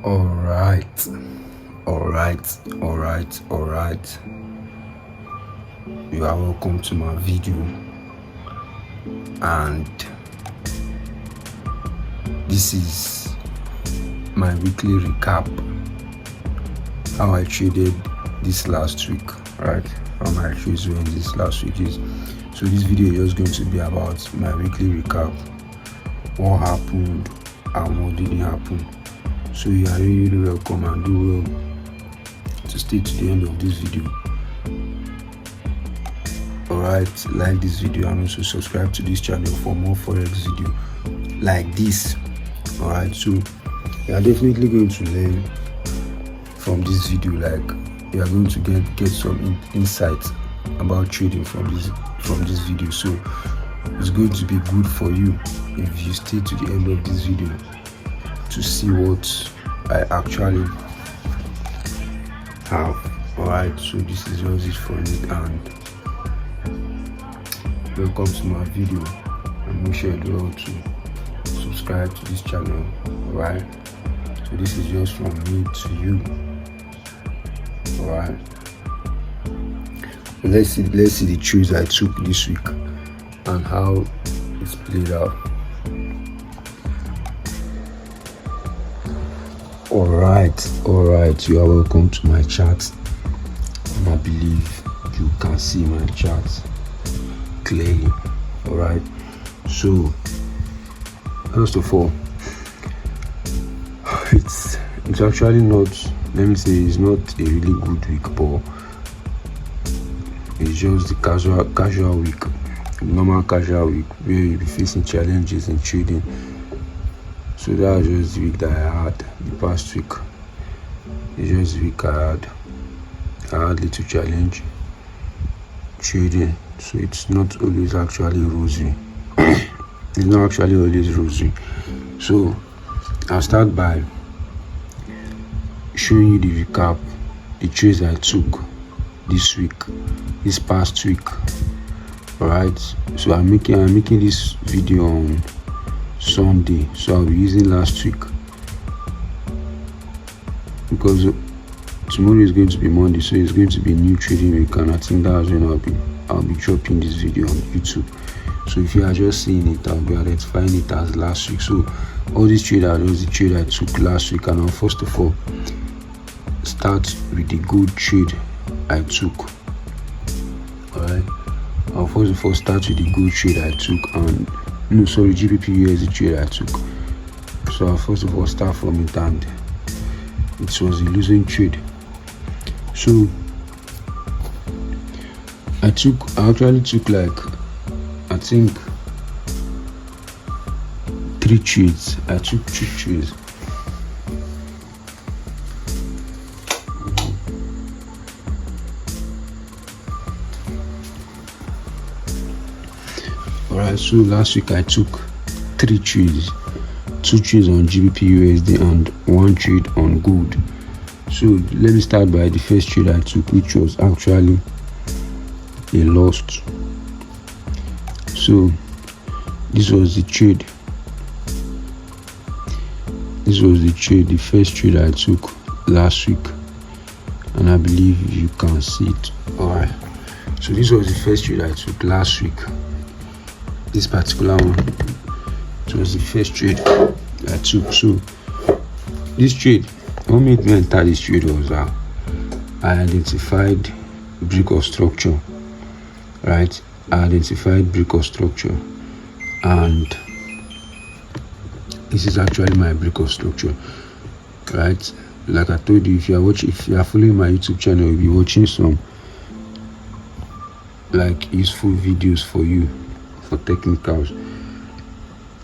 Alright, alright. You are welcome to my video, and this is my weekly recap. How I traded this last week, right? How my trades went this last week is. So this video is just going to be about my weekly recap. What happened and what didn't happen. So you are really welcome and do well to stay to the end of this video. Alright, like this video and also subscribe to this channel for more forex video like this. Alright, so you are definitely going to learn from this video. Like, you are going to get some insight about trading from this video. So it's going to be good for you if you stay to the end of this video to see what I actually have. Alright, so this is just it for me, and welcome to my video, and make sure you do all to subscribe to this channel. Alright, so this is just from me to you. Alright, let's see the trades I took this week and how it's played out. Alright, you are welcome to my chat, and I believe you can see my chat clearly. Alright, so first of all, it's actually not, let me say, it's not a really good week, but it's just the casual week, normal casual week, where you'll be facing challenges in trading. So that was just the week that I had the past week. It's just the week I had little challenge trading. So it's not always actually rosy. It's not actually always rosy. So I'll start by showing you the recap, the trades I took this past week. Alright, so I'm making this video on Sunday, so I'll be using last week because tomorrow is going to be Monday, so it's going to be a new trading week, and I think that's when I'll be dropping this video on YouTube. So if you are just seeing it, I'll be identifying it as last week. So all these trades are the trade I took last week, and I'll first of all start with the good trade I took. Alright, I'll first of all start with the good trade I took, and GBP USD trade I took. So I'll first of all start from it, and it was a losing trade. So I actually took like, I think 3 trades. I took 2 trades. Alright, so last week I took 3 trades. 2 trades on GBP USD and 1 trade on gold. So let me start by the first trade I took, which was actually a loss. So this was the trade. The first trade I took last week, and I believe you can see it. Alright, so this was the first trade I took last week. This particular one, it was the first trade I took. So this trade, what made me enter this trade was I identified brick of structure. Right, I identified brick of structure, and this is actually my brick of structure. Right, like I told you, if you are following my YouTube channel, you'll be watching some like useful videos for you for technicals.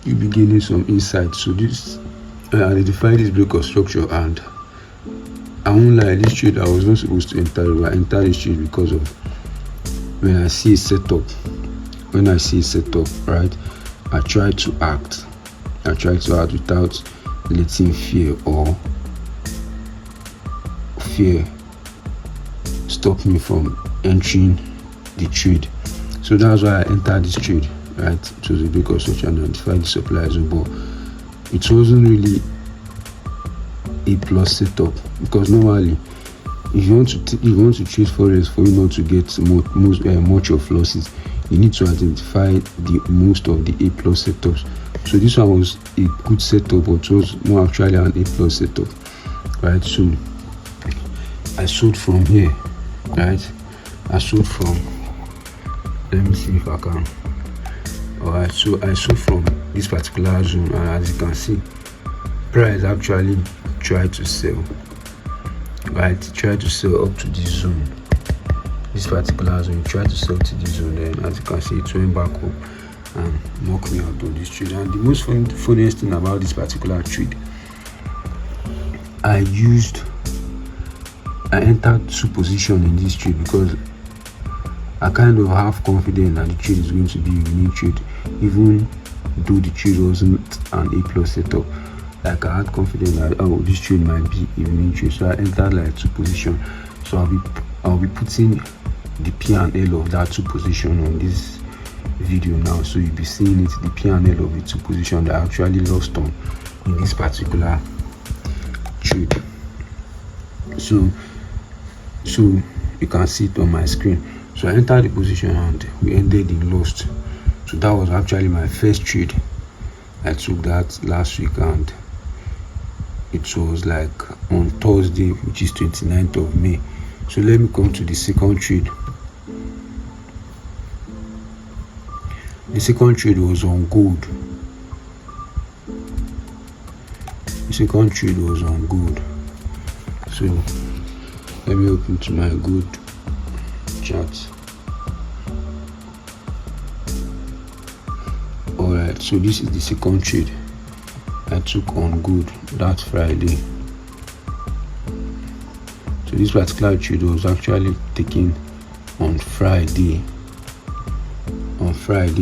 You'll be gaining some insight. So this, I identified this brick of structure, and I won't lie, this trade I was not supposed to enter it, but I entered this trade because of when I see a setup, right, I try to act without letting fear stop me from entering the trade. So that's why I entered this trade, right? It was a big structure and identified the supply as well, but it wasn't really A plus setup, because normally if you want to trade forex, for you not to get much of losses, you need to identify the most of the A plus setups. So this one was a good setup, but it was not actually an A plus setup, right? So I sold from here, right? I sold from, let me see if I can. Alright, so I sold from this particular zone, and as you can see, price actually tried to sell, right? Tried to sell up to this zone, this particular zone. Tried to sell to this zone, then as you can see, it went back up and knocked me out on this trade. And the most funniest thing about this particular trade, I entered 2 positions in this trade because I kind of have confidence that the trade is going to be a winning trade, even though the trade wasn't an A plus setup. Like, I had confidence that this trade might be a winning trade, so I entered like 2 positions. So I'll be putting the P&L of that 2 position on this video now, so you'll be seeing it, the P&L of the 2 positions that I actually lost on in this particular trade. So you can see it on my screen. So I entered the position and we ended in loss. So that was actually my first trade. I took that last week, and it was like on Thursday, which is 29th of May. So let me come to the second trade. The second trade was on gold. The second trade was on gold. So let me open to my gold chart. Alright, so this is the second trade I took on gold that Friday. So this particular trade was actually taken on Friday.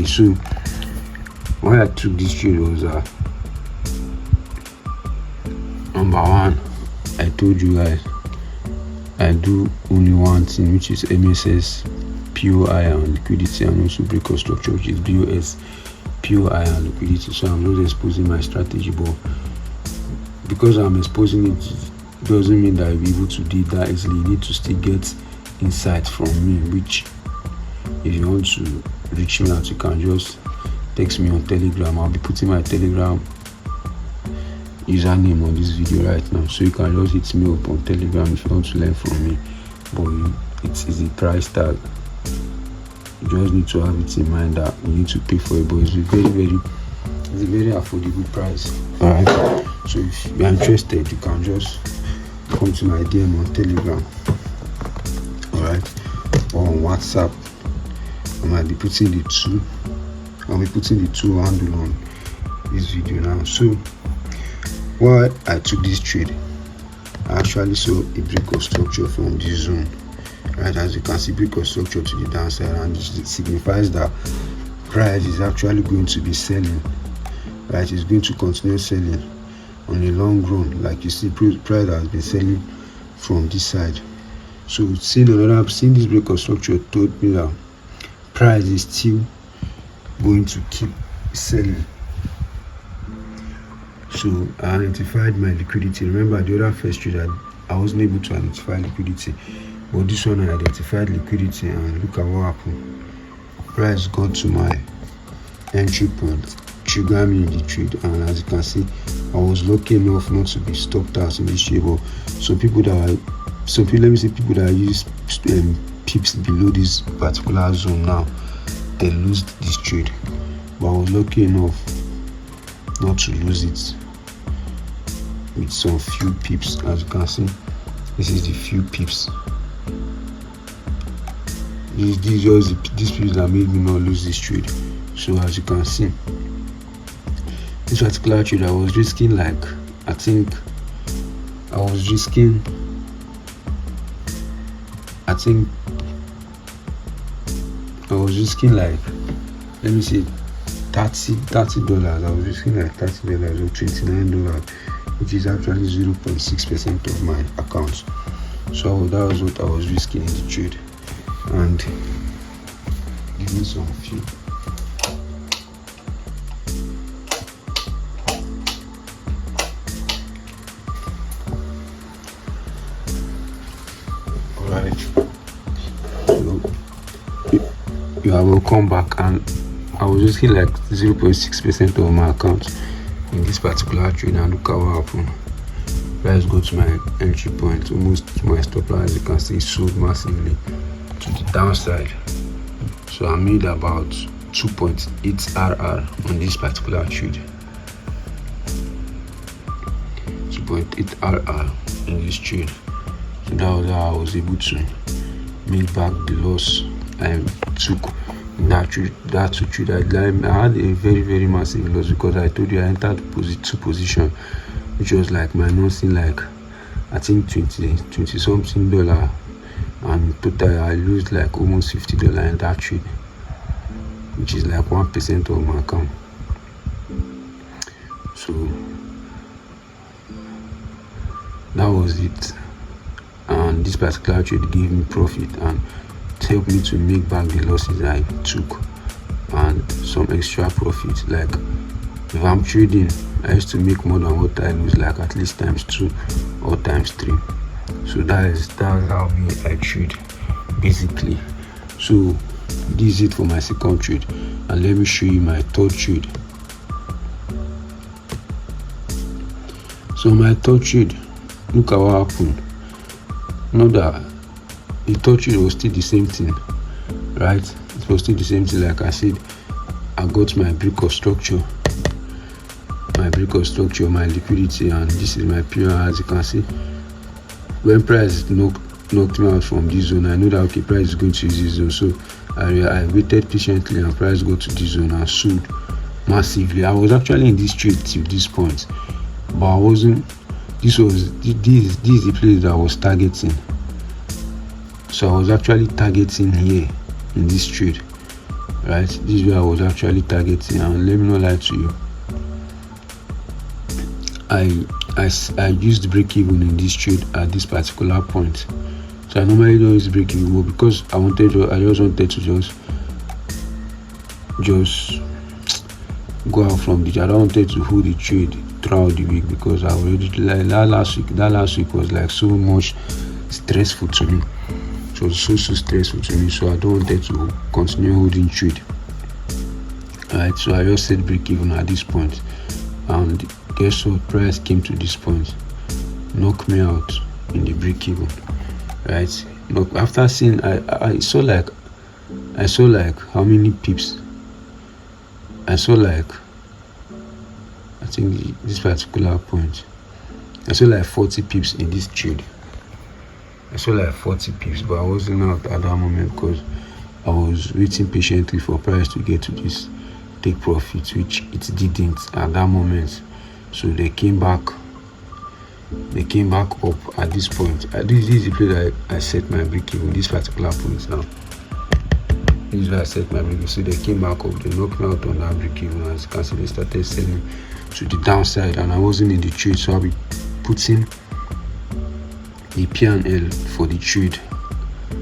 So when I took this trade was number one, I told you guys I do only one thing, which is MSS, POI and liquidity, and also breakout structure, which is BOS, POI and liquidity. So I'm not exposing my strategy, but because I'm exposing it doesn't mean that I'll be able to do it that easily. You need to still get insights from me, which if you want to reach me out, you can just text me on Telegram. I'll be putting my Telegram username on this video right now, so you can just hit me up on Telegram if you want to learn from me. But it is a price tag. You just need to have it in mind that you need to pay for it, but it's a very affordable price. Alright, so if you're interested, you can just come to my DM on Telegram, alright, or on WhatsApp. I'll be putting the two handle on this video now. So while I took this trade, I actually saw a breakout structure from this zone, right? As you can see, breakout structure to the downside, and it signifies that price is actually going to be selling, right? It's going to continue selling on a long run. Like you see, price has been selling from this side. So seeing this breakout structure told me that price is still going to keep selling. So I identified my liquidity. Remember the other first trade I wasn't able to identify liquidity, but this one I identified liquidity, and look at what happened. Price got to my entry point, triggered me in the trade, and as you can see, I was lucky enough not to be stopped out in this trade. But people that use pips below this particular zone now, they lose this trade, but I was lucky enough not to lose it with some few pips. As you can see, this is the few pips. This pips that made me not lose this trade. So as you can see, this particular trade I was risking like, I was risking like, let me see, $30. I was risking like $30 or $29, which is actually 0.6% of my account. So that was what I was risking in the trade. And give me some few. You are welcome back. And I was losing like 0.6% of my account in this particular trade, and look at what happened. Let's go to my entry point, almost to my stop line. As you can see, it sold massively to the downside. So I made about 2.8 RR on this particular trade. 2.8 RR in this trade. So that was how I was able to make back the loss I took in that trade. That trade I had a very massive loss, because I told you I entered two position, which was like minusing like I think 20 something dollar, and total I lose like almost $50 in that trade, which is like 1% of my account. So that was it, and this particular trade gave me profit and helped me to make back the losses I took and some extra profit. Like if I'm trading, I used to make more than what I lose, like at least ×2 or ×3. So that's how I trade basically. So this is it for my second trade, and let me show you my third trade. So my third trade, look at what happened. Not that the third trade was still the same thing, right? It was still the same thing. Like I said, I got my break of structure, my liquidity, and this is my period. As you can see, when price knocked me out from this zone, I know that okay, price is going to use this zone. So I waited patiently, and price got to this zone and sold massively. I was actually in this trade till this point, but I wasn't. This is the place that I was targeting. So I was actually targeting here in this trade, right? This is where I was actually targeting, and let me not lie to you, I used break even in this trade at this particular point. So I normally don't use break even, but because I just wanted to just go out from the trade. I don't wanted to hold the trade throughout the week, because I already like that last week was like so much stressful to me. It was so stressful to me, so I don't wanted to continue holding trade. Alright, so I just said break even at this point, and guess what? Price came to this point, knocked me out in the break even. Right? Look, after seeing, I saw like how many pips? I saw like, I think this particular point, I saw like 40 pips in this trade. I saw like 40 pips, but I wasn't out at that moment because I was waiting patiently for price to get to this take profit, which it didn't at that moment. So they came back up at this point. This is the place that I set my break even, this particular point now. This is where I set my break even. So they came back up, they knocked me out on that break even. As you can see, they started selling to the downside, and I wasn't in the trade, so I'll be putting the P&L for the trade,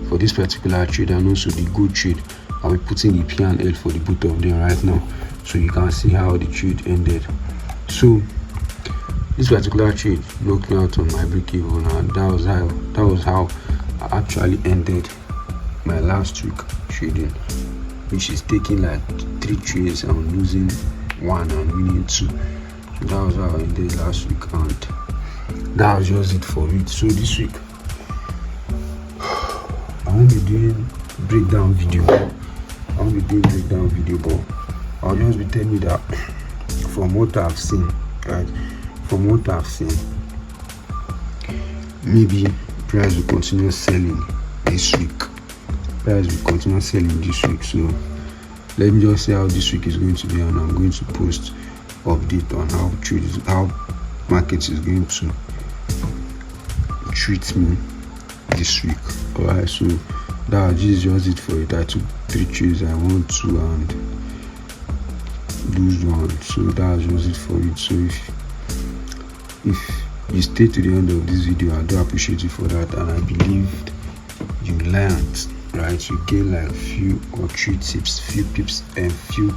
for this particular trade, and also the good trade. I'll be putting the P&L for the both of them right now, so you can see how the trade ended. So this particular trade knocked me out on my break even, and that was how I actually ended my last week trading, which is taking like 3 trades and losing 1 and winning 2. So that was how I ended last week, and that was just it for it. So this week I won't be doing breakdown video, but I'll just be telling you that from what I've seen, right? From what I've seen, maybe price will continue selling this week. So let me just see how this week is going to be, and I'm going to post update on how market is going to treat me this week. Alright, so this is just it for it. I took 3 trades, I won 2 and lose 1. So that's just it for it. So if you stay to the end of this video, I do appreciate you for that, and I believe you learned, right? You gain like few pips and few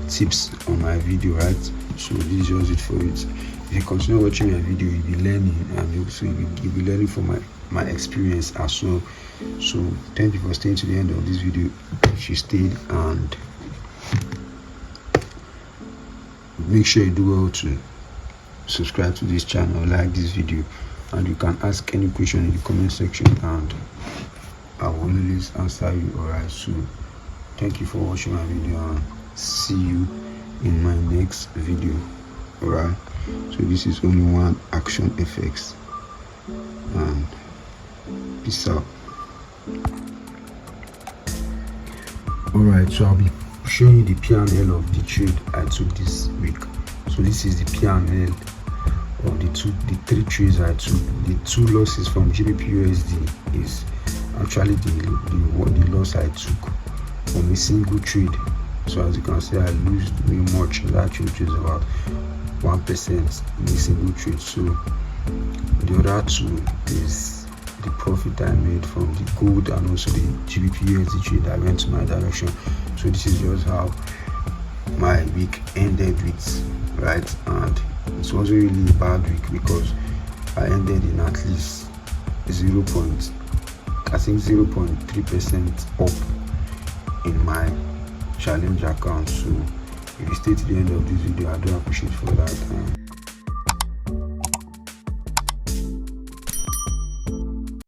tips on my video, right? So this is just it for it. If you continue watching my video, you'll be learning, and also you'll be learning from my experience as well. So thank you for staying to the end of this video. She stayed, and make sure you do well to subscribe to this channel, like this video, and you can ask any question in the comment section and I will always answer you. Alright, so thank you for watching my video and see you in my next video. Alright, so this is only one action FX, and peace out. Alright, so I'll be showing you the P&L of the trade I took this week. So this is the P&L of the three trades I took. The 2 losses from GBPUSD is actually the loss I took from a single trade. So as you can see, I lose very much in that trade, which is about 1% in a single trade. So the other 2 is the profit I made from the gold and also the GBPUSD trade that went to my direction. So this is just how my week ended with, right? And it was really a bad week because I ended in at least 0.3% up in my challenge account. So if you stay to the end of this video, I do appreciate for that.